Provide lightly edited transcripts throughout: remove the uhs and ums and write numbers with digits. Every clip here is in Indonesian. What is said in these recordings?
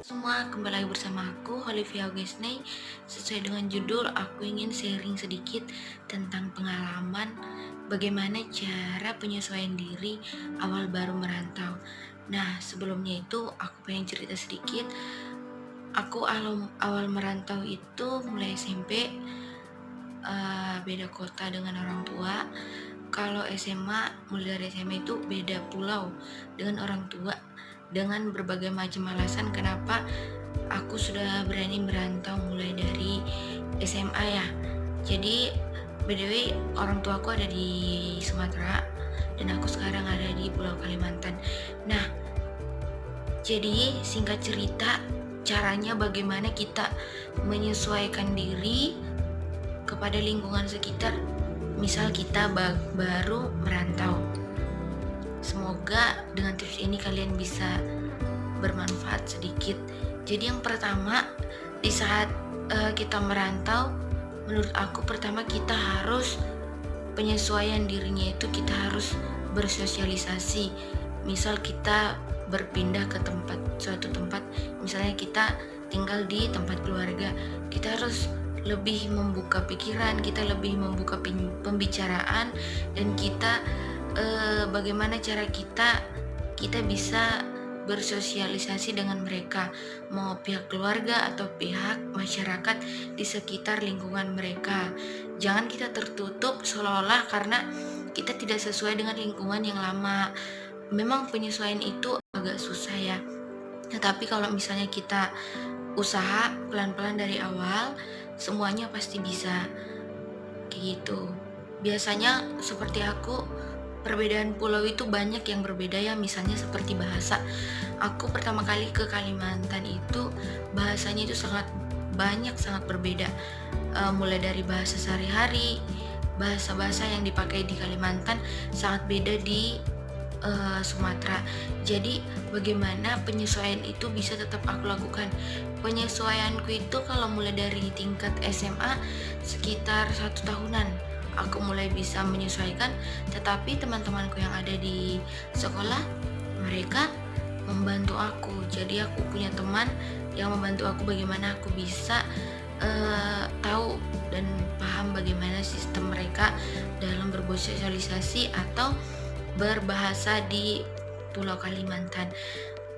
Semua, kembali lagi bersama aku, Olivia Augustinai. Sesuai dengan judul, aku ingin sharing sedikit tentang pengalaman bagaimana cara penyesuaian diri awal baru merantau. Nah, sebelumnya itu aku pengen cerita sedikit. Aku awal merantau itu mulai SMP, beda kota dengan orang tua. Kalau SMA, mulai dari SMA itu beda pulau dengan orang tua, dengan berbagai macam alasan kenapa aku sudah berani merantau mulai dari SMA ya. Jadi BTW orang tua aku ada di Sumatera dan aku sekarang ada di Pulau Kalimantan. Nah, jadi singkat cerita, caranya bagaimana kita menyesuaikan diri kepada lingkungan sekitar. Misal kita baru merantau. Semoga dengan tips ini kalian bisa bermanfaat sedikit. Jadi yang pertama, di saat kita merantau, menurut aku pertama kita harus penyesuaian dirinya itu kita harus bersosialisasi. Misal kita berpindah ke suatu tempat, misalnya kita tinggal di tempat keluarga, kita harus lebih membuka pikiran, kita lebih membuka pembicaraan, dan kita bagaimana cara kita bisa bersosialisasi dengan mereka, mau pihak keluarga atau pihak masyarakat di sekitar lingkungan mereka. Jangan kita tertutup seolah-olah karena kita tidak sesuai dengan lingkungan yang lama. Memang penyesuaian itu agak susah ya, tetapi kalau misalnya kita usaha pelan-pelan dari awal, semuanya pasti bisa kayak gitu. Biasanya seperti aku, perbedaan pulau itu banyak yang berbeda ya, misalnya seperti bahasa. Aku pertama kali ke Kalimantan itu bahasanya itu sangat banyak, sangat berbeda. Mulai dari bahasa sehari-hari, bahasa-bahasa yang dipakai di Kalimantan sangat beda di Sumatera. Jadi bagaimana penyesuaian itu bisa tetap aku lakukan. Penyesuaianku itu kalau mulai dari tingkat SMA sekitar 1 tahunan aku mulai bisa menyesuaikan, tetapi teman-temanku yang ada di sekolah mereka membantu aku. Jadi aku punya teman yang membantu aku bagaimana aku bisa tahu dan paham bagaimana sistem mereka dalam bersosialisasi atau berbahasa di Pulau Kalimantan.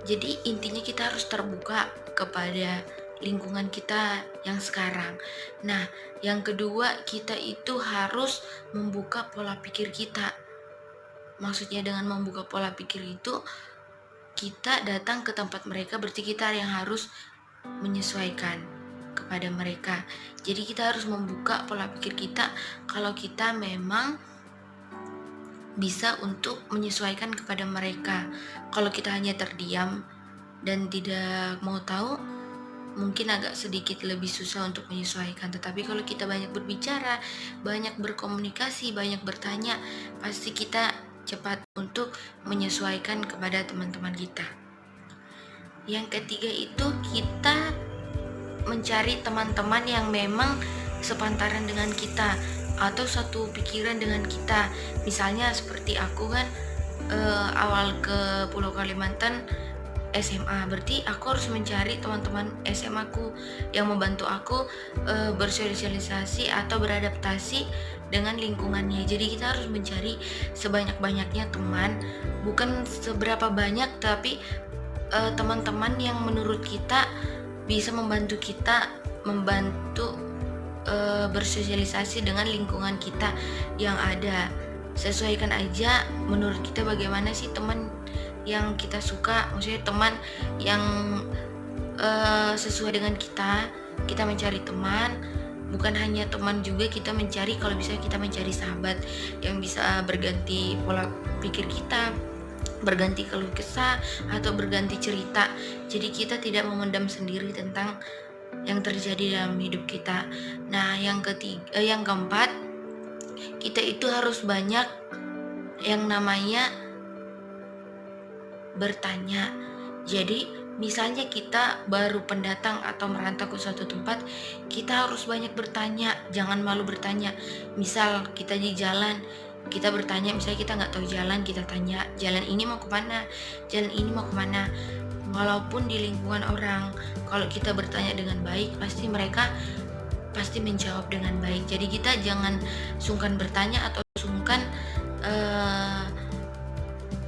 Jadi intinya kita harus terbuka kepada lingkungan kita yang sekarang. Nah, yang kedua, kita itu harus membuka pola pikir kita. Maksudnya dengan membuka pola pikir itu, kita datang ke tempat mereka, berarti kita yang harus menyesuaikan kepada mereka. Jadi kita harus membuka pola pikir kita kalau kita memang bisa untuk menyesuaikan kepada mereka. Kalau kita hanya terdiam dan tidak mau tahu, mungkin agak sedikit lebih susah untuk menyesuaikan. Tetapi kalau kita banyak berbicara, banyak berkomunikasi, banyak bertanya, pasti kita cepat untuk menyesuaikan kepada teman-teman kita. Yang ketiga itu kita mencari teman-teman yang memang sepantaran dengan kita atau satu pikiran dengan kita. Misalnya seperti aku kan awal ke Pulau Kalimantan SMA, berarti aku harus mencari teman-teman SMA aku yang membantu aku bersosialisasi atau beradaptasi dengan lingkungannya. Jadi kita harus mencari sebanyak-banyaknya teman, bukan seberapa banyak, tapi teman-teman yang menurut kita bisa membantu kita bersosialisasi dengan lingkungan kita yang ada. Sesuaikan aja menurut kita bagaimana sih teman yang kita suka, maksudnya teman yang sesuai dengan kita mencari teman. Bukan hanya teman juga, kita mencari, kalau bisa kita mencari sahabat yang bisa berganti pola pikir kita, berganti keluh kesah atau berganti cerita. Jadi kita tidak memendam sendiri tentang yang terjadi dalam hidup kita. Nah, yang keempat, kita itu harus banyak yang namanya bertanya. Jadi misalnya kita baru pendatang atau merantau ke suatu tempat, kita harus banyak bertanya, jangan malu bertanya. Misal kita di jalan, kita bertanya, misalnya kita nggak tahu jalan, kita tanya, jalan ini mau kemana, jalan ini mau kemana. walaupun di lingkungan orang. Kalau kita bertanya dengan baik, pasti mereka pasti menjawab dengan baik. Jadi kita jangan sungkan bertanya atau sungkan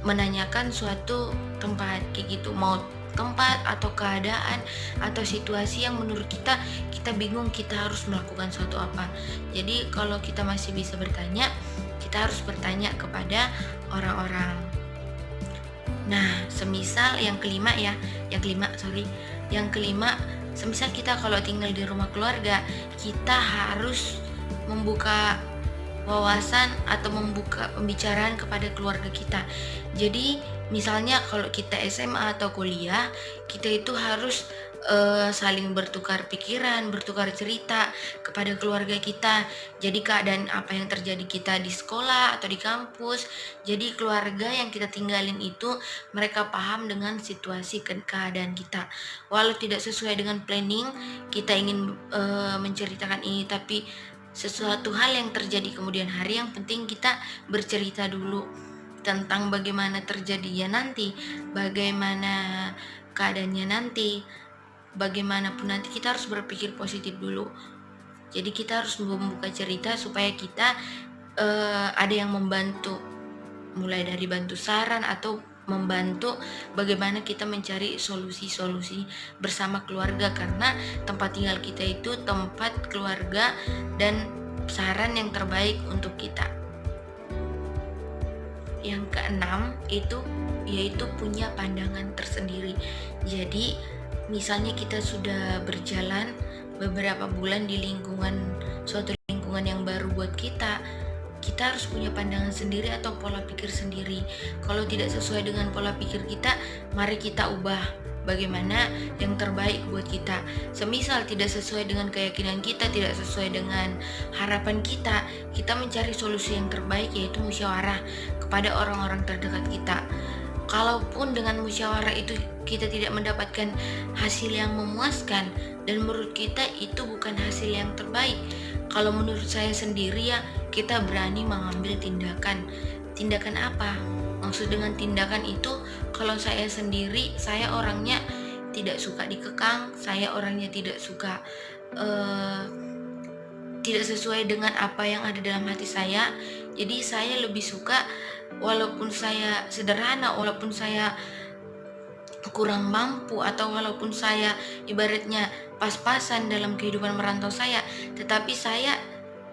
menanyakan suatu tempat kayak gitu, mau tempat atau keadaan atau situasi yang menurut kita bingung kita harus melakukan suatu apa. Jadi kalau kita masih bisa bertanya, kita harus bertanya kepada orang-orang. Nah, semisal yang kelima, semisal kita kalau tinggal di rumah keluarga, kita harus membuka wawasan atau membuka pembicaraan kepada keluarga kita. Jadi misalnya kalau kita SMA atau kuliah, kita itu harus saling bertukar pikiran, bertukar cerita kepada keluarga kita. Jadi keadaan apa yang terjadi kita di sekolah atau di kampus, jadi keluarga yang kita tinggalin itu mereka paham dengan situasi keadaan kita. Walau tidak sesuai dengan planning, kita ingin menceritakan ini, tapi sesuatu hal yang terjadi kemudian hari, yang penting kita bercerita dulu tentang bagaimana terjadinya nanti, bagaimana keadaannya nanti, bagaimanapun nanti kita harus berpikir positif dulu. Jadi kita harus membuka cerita supaya kita ada yang membantu, mulai dari bantu saran atau membantu bagaimana kita mencari solusi-solusi bersama keluarga, karena tempat tinggal kita itu tempat keluarga dan saran yang terbaik untuk kita. Yang keenam itu yaitu punya pandangan tersendiri. Jadi misalnya kita sudah berjalan beberapa bulan di suatu lingkungan yang baru buat kita harus punya pandangan sendiri atau pola pikir sendiri. Kalau tidak sesuai dengan pola pikir kita, mari kita ubah bagaimana yang terbaik buat kita. Semisal tidak sesuai dengan keyakinan kita, tidak sesuai dengan harapan kita mencari solusi yang terbaik, yaitu musyawarah kepada orang-orang terdekat kita. Kalaupun dengan musyawarah itu kita tidak mendapatkan hasil yang memuaskan dan menurut kita itu bukan hasil yang terbaik, kalau menurut saya sendiri ya, kita berani mengambil tindakan. Tindakan apa? Maksud dengan tindakan itu, kalau saya sendiri, saya orangnya tidak suka dikekang, saya orangnya tidak suka tidak sesuai dengan apa yang ada dalam hati saya. Jadi saya lebih suka, walaupun saya sederhana, walaupun saya kurang mampu, atau walaupun saya ibaratnya pas-pasan dalam kehidupan merantau saya, tetapi saya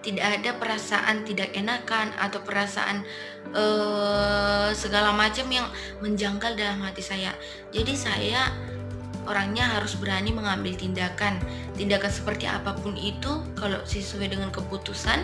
tidak ada perasaan tidak enakan atau perasaan segala macam yang menjangkal dalam hati saya. Jadi saya orangnya harus berani mengambil tindakan seperti apapun itu. Kalau sesuai dengan keputusan,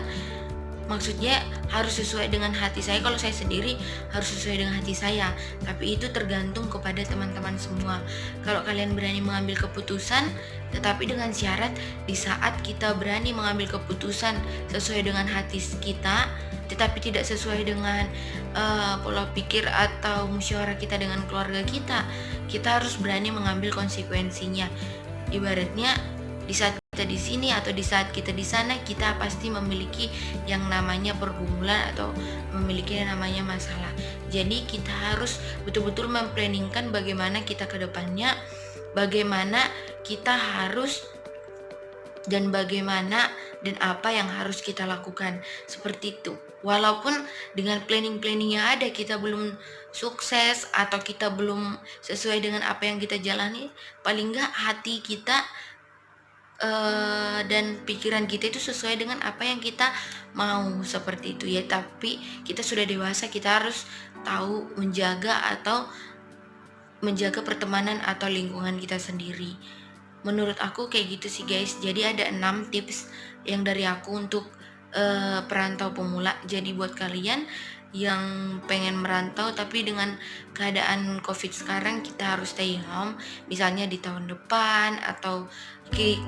maksudnya harus sesuai dengan hati saya. Kalau saya sendiri harus sesuai dengan hati saya, tapi itu tergantung kepada teman-teman semua. Kalau kalian berani mengambil keputusan, tetapi dengan syarat di saat kita berani mengambil keputusan sesuai dengan hati kita, tetapi tidak sesuai dengan pola pikir atau musyawarah kita dengan keluarga kita harus berani mengambil konsekuensinya. Ibaratnya di saat kita di sini atau di saat kita di sana, kita pasti memiliki yang namanya pergumulan atau memiliki yang namanya masalah. Jadi kita harus betul-betul memplanningkan bagaimana kita ke depannya, bagaimana kita harus dan bagaimana dan apa yang harus kita lakukan, seperti itu. Walaupun dengan planning yang ada kita belum sukses atau kita belum sesuai dengan apa yang kita jalani, paling enggak hati kita dan pikiran kita itu sesuai dengan apa yang kita mau, seperti itu ya. Tapi kita sudah dewasa, kita harus tahu menjaga pertemanan atau lingkungan kita sendiri. Menurut aku kayak gitu sih guys. Jadi ada 6 tips yang dari aku untuk perantau pemula. Jadi buat kalian yang pengen merantau tapi dengan keadaan COVID sekarang, kita harus stay home. Misalnya di tahun depan, atau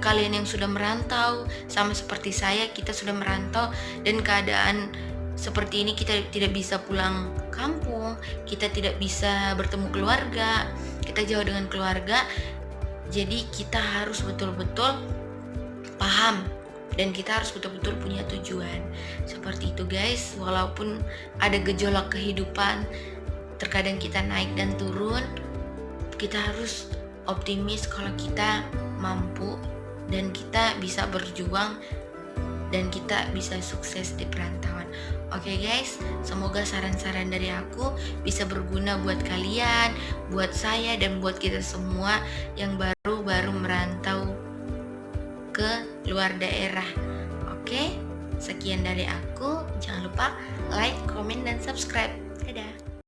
kalian yang sudah merantau sama seperti saya, kita sudah merantau dan keadaan seperti ini, kita tidak bisa pulang kampung, kita tidak bisa bertemu keluarga, kita jauh dengan keluarga. Jadi kita harus betul-betul paham dan kita harus betul-betul punya tujuan. Seperti itu guys. Walaupun ada gejolak kehidupan, terkadang kita naik dan turun, kita harus optimis kalau kita mampu dan kita bisa berjuang dan kita bisa sukses di perantauan. Oke guys, semoga saran-saran dari aku bisa berguna buat kalian, buat saya, dan buat kita semua yang baru-baru merantau ke luar daerah. Oke, sekian dari aku. Jangan lupa like, comment, dan subscribe. Dadah.